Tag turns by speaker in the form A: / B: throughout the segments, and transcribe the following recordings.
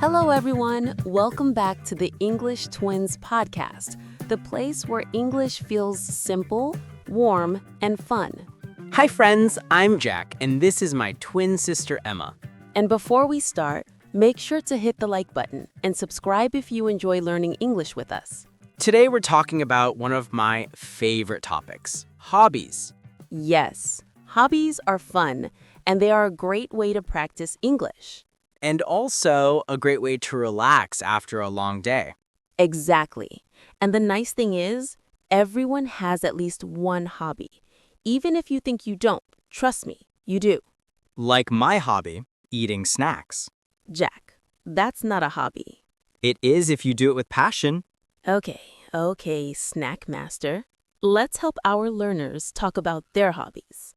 A: Hello, everyone. Welcome back to the English Twins podcast, the place where English feels simple, warm, and fun.
B: Hi, friends. I'm Jack, and this is my twin sister, Emma.
A: And before we start, make sure to hit the like button and subscribe if you enjoy learning English with us.
B: Today, we're talking about one of my favorite topics, hobbies.
A: Yes, hobbies are fun, and they are a great way to practice English.
B: And also a great way to relax after a long day.
A: Exactly. And the nice thing is, everyone has at least one hobby. Even if you think you don't, trust me, you do.
B: Like my hobby, eating snacks.
A: Jack, that's not a hobby.
B: It is if you do it with passion.
A: Okay, Snack Master. Let's help our learners talk about their hobbies.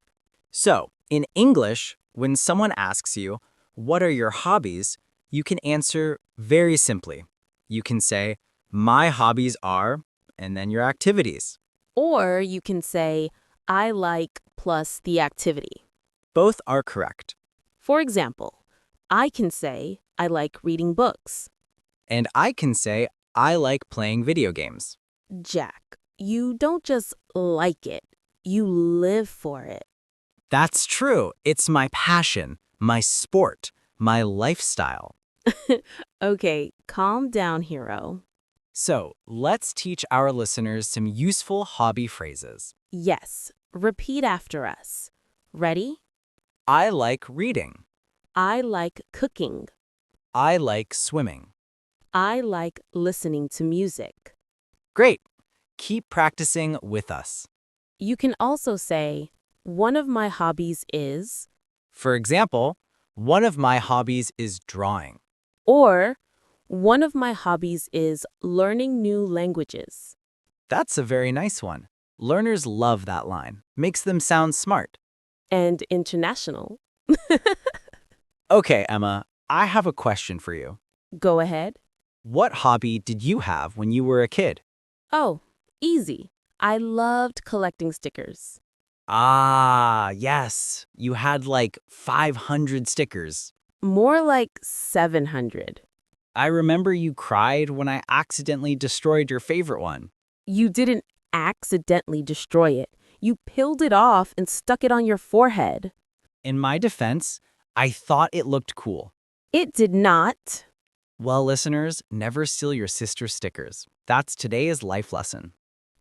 B: So, in English, when someone asks you, "What are your hobbies?" you can answer very simply. You can say, "My hobbies are," and then your activities.
A: Or you can say, I like plus the activity.
B: Both are correct.
A: For example, I can say, I like reading books.
B: And I can say, "I like playing video games."
A: Jack, you don't just like it, you live for it.
B: That's true. It's my passion, my sport, my lifestyle.
A: Okay, calm down, hero.
B: So, let's teach our listeners some useful hobby phrases.
A: Yes, repeat after us. Ready?
B: I like reading.
A: I like cooking.
B: I like swimming.
A: I like listening to music.
B: Great. Keep practicing with us.
A: You can also say, one of my hobbies is,
B: For example, one of my hobbies is drawing.
A: or one of my hobbies is learning new languages.
B: That's a very nice one. Learners love that line. Makes them sound smart.
A: And international.
B: Okay, Emma, I have a question for you.
A: Go ahead.
B: What hobby did you have when you were a kid?
A: Oh, easy. I loved collecting stickers.
B: Ah, yes. You had like 500 stickers.
A: More like 700.
B: I remember you cried when I accidentally destroyed your favorite one.
A: You didn't accidentally destroy it. You peeled it off and stuck it on your forehead.
B: In my defense, I thought it looked cool.
A: It did not.
B: Well, listeners, never steal your sister's stickers. That's today's life lesson.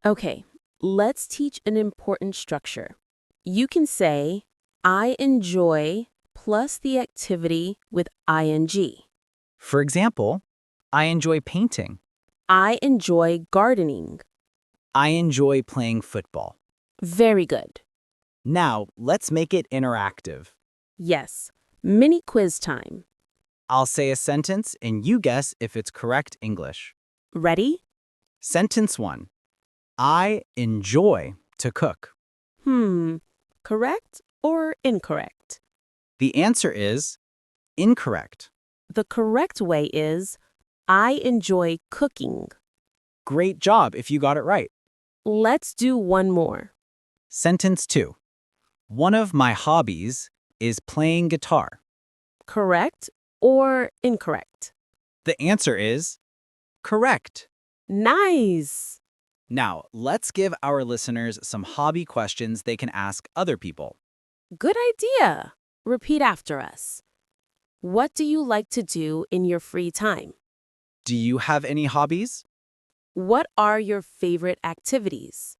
A: Okay, let's teach an important structure. You can say, I enjoy plus the activity with ing.
B: For example, I enjoy painting.
A: I enjoy gardening.
B: I enjoy playing football.
A: Very good.
B: Now, let's make it interactive.
A: Yes, mini quiz time.
B: I'll say a sentence and you guess if it's correct English.
A: Ready?
B: Sentence 1. I enjoy to cook.
A: Correct or incorrect?
B: The answer is incorrect.
A: The correct way is, I enjoy cooking.
B: Great job if you got it right.
A: Let's do one more.
B: Sentence 2. One of my hobbies is playing guitar.
A: Correct or incorrect?
B: The answer is correct.
A: Nice!
B: Now, let's give our listeners some hobby questions they can ask other people.
A: Good idea. Repeat after us. What do you like to do in your free time?
B: Do you have any hobbies?
A: What are your favorite activities?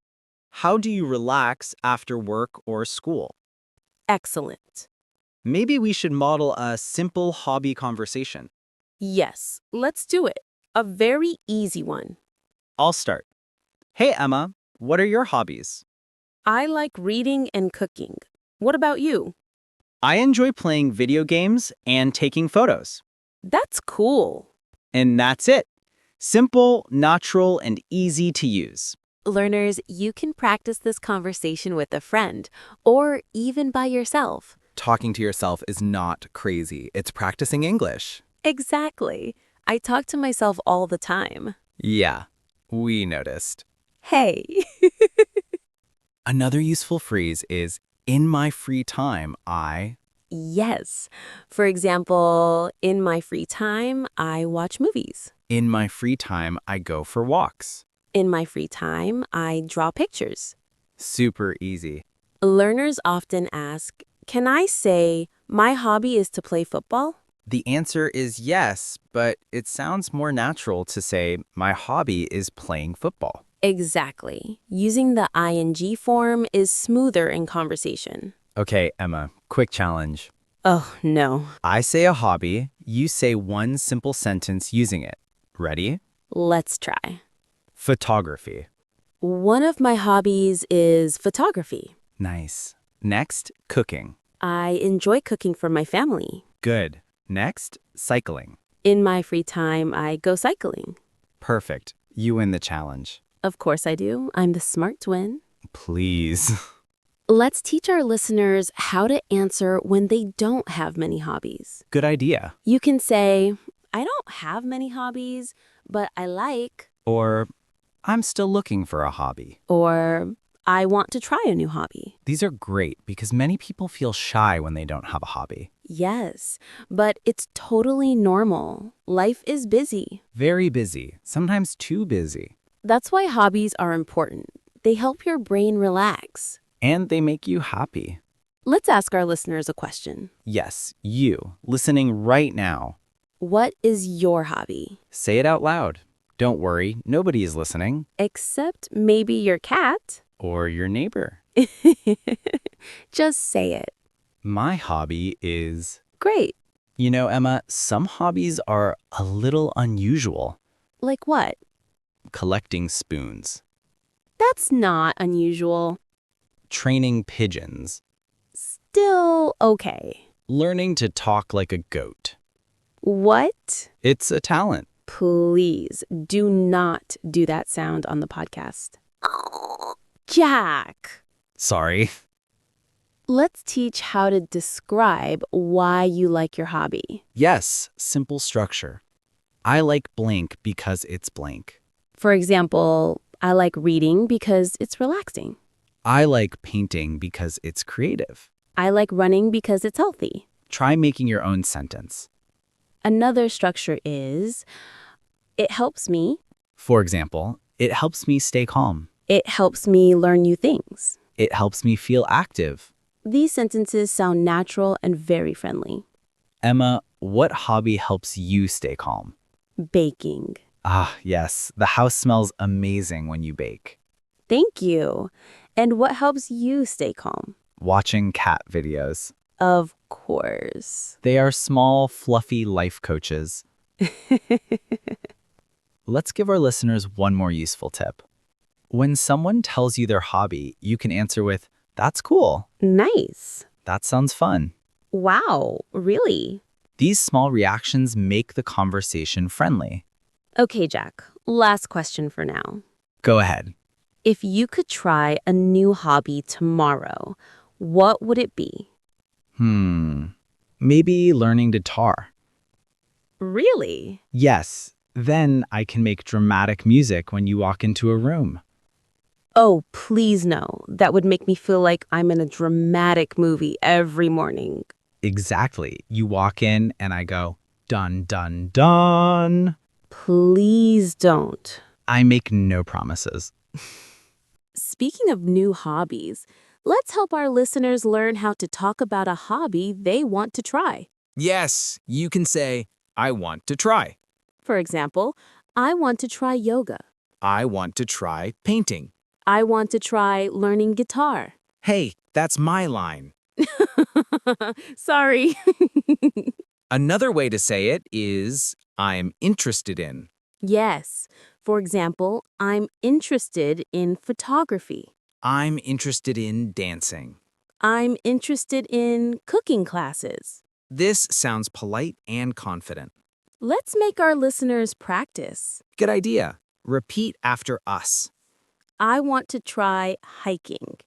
B: How do you relax after work or school?
A: Excellent.
B: Maybe we should model a simple hobby conversation.
A: Yes, let's do it. A very easy one.
B: I'll start. Hey, Emma, what are your hobbies?
A: I like reading and cooking. What about you?
B: I enjoy playing video games and taking photos.
A: That's cool.
B: And that's it. Simple, natural, and easy to use.
A: Learners, you can practice this conversation with a friend or even by yourself.
C: Talking to yourself is not crazy. It's practicing English.
A: Exactly. I talk to myself all the time.
C: Yeah, we noticed.
A: Hey.
C: Another useful phrase is, in my free time, I...
A: Yes. For example, in my free time, I watch movies.
C: In my free time, I go for walks.
A: In my free time, I draw pictures.
C: Super easy.
A: Learners often ask, can I say, my hobby is to play football?
C: The answer is yes, but it sounds more natural to say, my hobby is playing football.
A: Exactly. Using the ing form is smoother in conversation.
C: Okay, Emma, quick challenge.
A: Oh, no.
C: I say a hobby, you say one simple sentence using it. Ready?
A: Let's try.
C: Photography.
A: One of my hobbies is photography.
C: Nice. Next, cooking.
A: I enjoy cooking for my family.
C: Good. Next, cycling.
A: In my free time, I go cycling.
C: Perfect. You win the challenge.
A: Of course I do. I'm the smart twin.
C: Please.
A: Let's teach our listeners how to answer when they don't have many hobbies.
C: Good idea.
A: You can say, I don't have many hobbies, but I like,
C: Or, I'm still looking for a hobby.
A: or I want to try a new hobby.
C: These are great because many people feel shy when they don't have a hobby.
A: Yes, but it's totally normal. Life is busy.
C: Very busy, sometimes too busy.
A: That's why hobbies are important. They help your brain relax.
C: And they make you happy.
A: Let's ask our listeners a question.
C: Yes, you, listening right now.
A: What is your hobby?
C: Say it out loud. Don't worry, nobody is listening.
A: Except maybe your cat.
C: Or your neighbor.
A: Just say it.
C: My hobby is...
A: Great.
C: You know, Emma, some hobbies are a little unusual.
A: Like what?
C: Collecting spoons.
A: That's not unusual.
C: Training pigeons.
A: Still okay.
C: Learning to talk like a goat.
A: What?
C: It's a talent.
A: Please do not do that sound on the podcast. Jack.
C: Sorry.
A: Let's teach how to describe why you like your hobby.
C: Yes, simple structure. I like blank because it's blank.
A: For example, I like reading because it's relaxing.
C: I like painting because it's creative.
A: I like running because it's healthy.
C: Try making your own sentence.
A: Another structure is, it helps me.
C: For example, it helps me stay calm.
A: It helps me learn new things.
C: It helps me feel active.
A: These sentences sound natural and very friendly.
C: Emma, what hobby helps you stay calm?
A: Baking.
C: Ah, yes, the house smells amazing when you bake.
A: Thank you. And what helps you stay calm?
C: Watching cat videos.
A: Of course.
C: They are small, fluffy life coaches. Let's give our listeners one more useful tip. When someone tells you their hobby, you can answer with, "That's cool.
A: Nice.
C: That sounds fun."
A: Wow, really?
C: These small reactions make the conversation friendly.
A: Okay, Jack, last question for now.
C: Go ahead.
A: If you could try a new hobby tomorrow, what would it be?
C: Maybe learning guitar.
A: Really?
C: Yes, then I can make dramatic music when you walk into a room.
A: Oh, please no. That would make me feel like I'm in a dramatic movie every morning.
C: Exactly. You walk in and I go, dun, dun, dun.
A: Please don't.
C: I make no promises.
A: Speaking of new hobbies, let's help our listeners learn how to talk about a hobby they want to try.
D: Yes, you can say, I want to try.
A: For example, I want to try yoga.
D: I want to try painting.
A: I want to try learning guitar.
D: Hey, that's my line.
A: Sorry.
D: Another way to say it is, I'm interested in.
A: Yes. For example, I'm interested in photography.
D: I'm interested in dancing.
A: I'm interested in cooking classes.
D: This sounds polite and confident.
A: Let's make our listeners practice.
D: Good idea. Repeat after us.
A: I want to try hiking.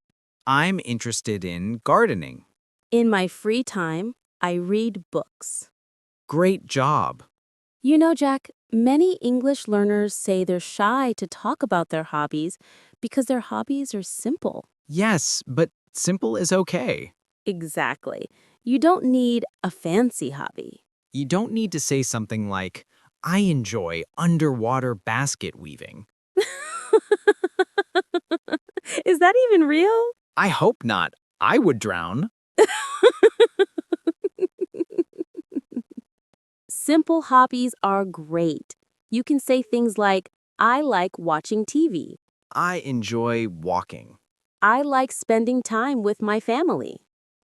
D: I'm interested in gardening.
A: In my free time, I read books.
D: Great job.
A: You know, Jack, many English learners say they're shy to talk about their hobbies because their hobbies are simple.
D: Yes, but simple is okay.
A: Exactly. You don't need a fancy hobby.
D: You don't need to say something like, I enjoy underwater basket weaving.
A: Is that even real?
D: I hope not. I would drown.
A: Simple hobbies are great. You can say things like, I like watching TV.
D: I enjoy walking.
A: I like spending time with my family.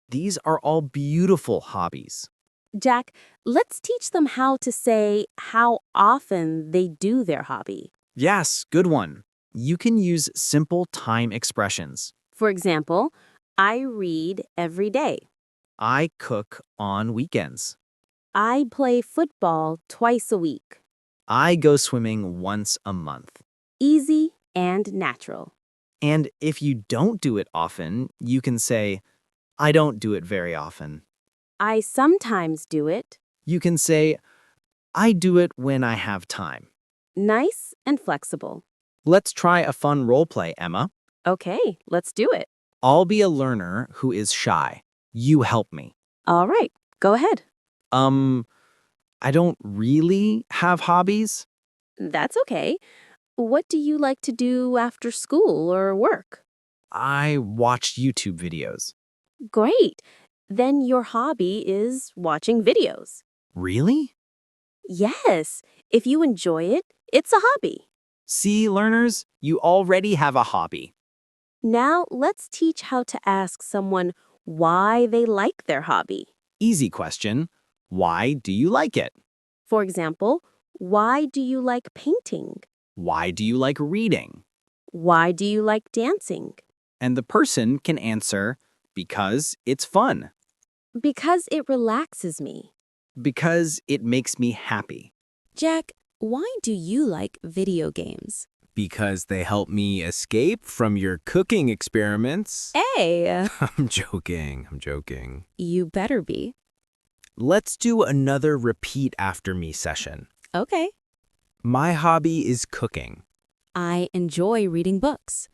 D: These are all beautiful hobbies.
A: Jack, let's teach them how to say how often they do their hobby.
D: Yes, good one. You can use simple time expressions.
A: For example, I read every day.
D: I cook on weekends.
A: I play football twice a week.
D: I go swimming once a month.
A: Easy and natural.
D: And if you don't do it often, you can say, I don't do it very often.
A: I sometimes do it.
D: You can say, I do it when I have time.
A: Nice and flexible.
D: Let's try a fun role play, Emma.
A: Okay, let's do it.
D: I'll be a learner who is shy. You help me.
A: All right, go ahead.
D: I don't really have hobbies.
A: That's okay. What do you like to do after school or work?
D: I watch YouTube videos.
A: Great. Then your hobby is watching videos.
D: Really?
A: Yes, if you enjoy it, it's a hobby.
D: See, learners, you already have a hobby.
A: Now let's teach how to ask someone why they like their hobby.
D: Easy question. Why do you like it?
A: For example, why do you like painting?
D: Why do you like reading?
A: Why do you like dancing?
D: And the person can answer, because it's fun.
A: Because it relaxes me.
D: Because it makes me happy.
A: Jack, why do you like video games?
E: Because they help me escape from your cooking experiments.
A: Hey!
E: I'm joking.
A: You better be.
E: Let's do another repeat after me session.
A: Okay.
E: My hobby is cooking.
A: I enjoy reading books.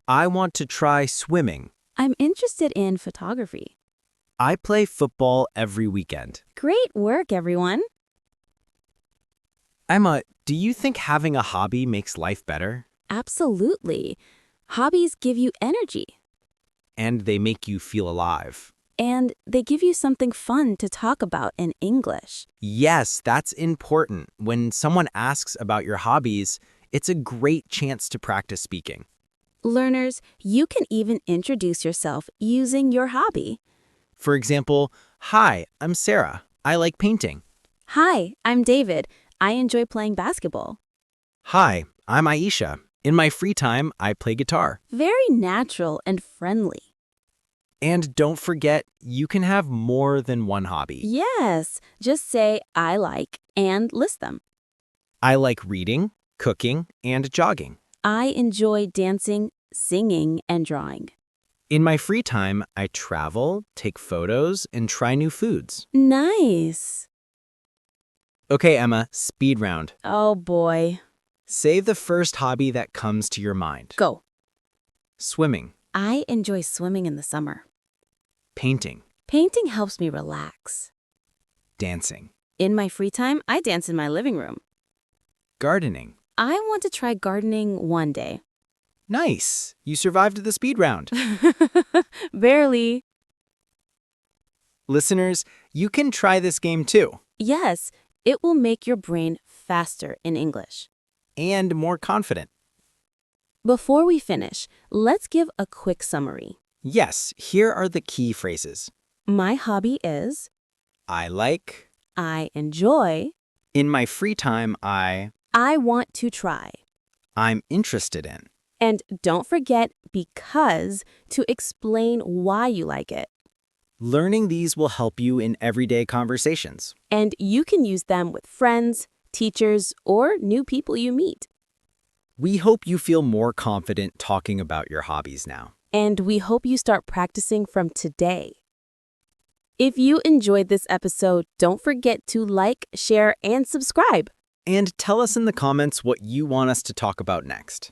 E: I want to try swimming.
A: I'm interested in photography.
E: I play football every weekend.
A: Great work, everyone.
E: Emma, do you think having a hobby makes life better?
A: Absolutely. Hobbies give you energy.
E: And they make you feel alive.
A: And they give you something fun to talk about in English.
E: Yes, that's important. When someone asks about your hobbies, it's a great chance to practice speaking.
A: Learners, you can even introduce yourself using your hobby.
E: For example, hi, I'm Sarah. I like painting.
A: Hi, I'm David. I enjoy playing basketball.
E: Hi, I'm Aisha. In my free time, I play guitar.
A: Very natural and friendly.
E: And don't forget, you can have more than one hobby.
A: Yes, just say I like and list them.
E: I like reading, cooking, and jogging.
A: I enjoy dancing, singing, and drawing.
E: In my free time, I travel, take photos, and try new foods.
A: Nice.
E: Okay, Emma, speed round.
A: Oh boy.
E: Say the first hobby that comes to your mind.
A: Go.
E: Swimming,
A: I enjoy swimming in the summer.
E: painting,
A: Painting helps me relax.
E: dancing,
A: In my free time, I dance in my living room.
E: gardening.
A: I want to try gardening one day.
E: Nice! You survived the speed round.
A: Barely.
E: Listeners, you can try this game too.
A: Yes, it will make your brain faster in English.
E: And more confident.
A: Before we finish, let's give a quick summary.
E: Yes, here are the key phrases.
A: My hobby is,
E: I like.
A: I enjoy,
E: In my free time, I
A: want to try.
E: I'm interested in.
A: And don't forget because to explain why you like it.
E: Learning these will help you in everyday conversations.
A: And you can use them with friends, teachers, or new people you meet.
E: We hope you feel more confident talking about your hobbies now.
A: And we hope you start practicing from today. If you enjoyed this episode, don't forget to like, share, and subscribe.
E: And tell us in the comments what you want us to talk about next.